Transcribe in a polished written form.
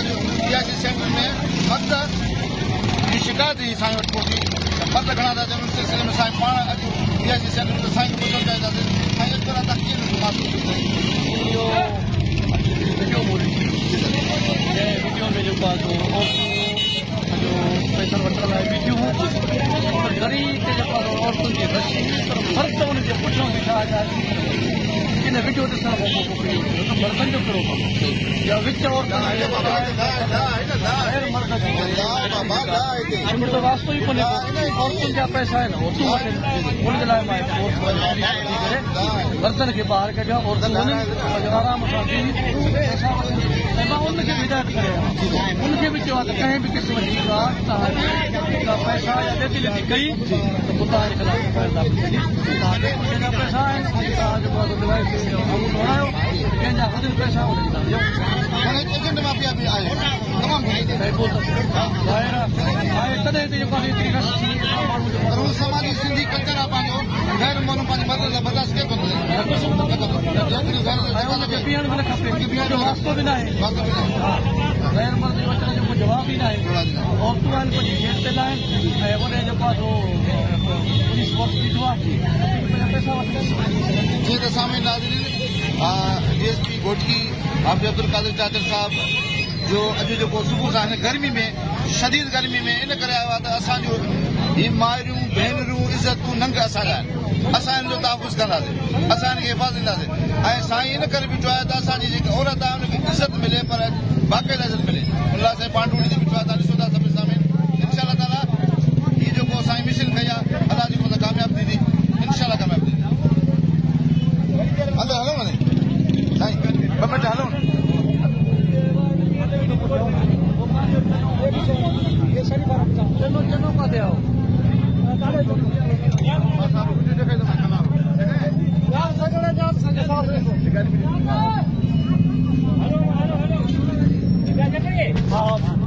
DIC centre में मत की शिकायत ही साईं वटि पहुती मत घणा था जंहिं सिलसिले में साईं पाण अॼु DIC सेंटर में साईं खे ॿुधणु चाहिंदासीं साईं अॼु तव्हां कीअं महसूस कयो वीडियो में जेको आहे पैसा वठण लाइ बीठियूं ग़रीब ते जेको आहे औरतुनि जी रशी पर फ़र्क़ु हुनजे पुठियां बीठा इन वीडियो ॾिसण खां पोइ मर्दनि जो कहिड़ो कमु या विच औरतुनि जो वास्तो ई कोन्हे औरतुनि जा पैसा आहिनि तूं वठि हुनजे लाइ मां मर्दनि खे ॿाहिरि कढिया औरतूं आराम सां पैसा वठनि ऐं मां उनखे बि हिदायत करे उनखे बि चयो आहे त कंहिं बि क़िस्म जी तव्हां पैसा या ॾेती लेती कई त पोइ तव्हांजे ख़िलाफ़ तव्हांखे पैसा आहिनि तव्हां जेको आहे डिवाइस दौड़ायो कंहिंजा वधीक पैसा समाजी सिंधी कल्चर आहे पंहिंजो ग़ैर माण्हू पंहिंजे मदद लाइ बर्दाश्त कयो पीअण बि न खपे वास्तो बि न आहे ग़ैर मर्द जो अचण जो को जवाब ई न आहे औरतूं आहिनि पंहिंजी जेब ते लाहिनि ऐं उन जेको आहे पुलिस वक़्तु बीठो आहे पैसा वठनि जीअं त साम्हूं नाज़रीन DSP घोटकी हाफ़िज़ अब्दुल कादिर चाचर साहब जो अॼु जेको सुबुह खां हिन गर्मी में शदीद गर्मी में इन करे आयो आहे त असांजो ही माइरूं भेनरूं इज़तूं नंग असांजा आहिनि असां हिन जो तहफ़ुज़ कंदासीं असां हिनखे हिफ़ाज़त ॾींदासीं ऐं साईं इन करे बीठो आहे त असांजी जेकी औरत आहे हुनखे इज़त मिले पर बाक़ाइदा इज़त मिले हुन लाइ साईं पांडुड़ी ते बीठो आहे तव्हां ॾिसो था सभिनी साम्हूं इंशाअल्लाह ताला हीउ जेको साईं मिशन कई आहे अलाह जी मथां कामयाबु थींदी इंशाअल्लाह कामयाबु थींदी हलो वञे साईं 2 मिंट हलो चलो काथे आओ हाँ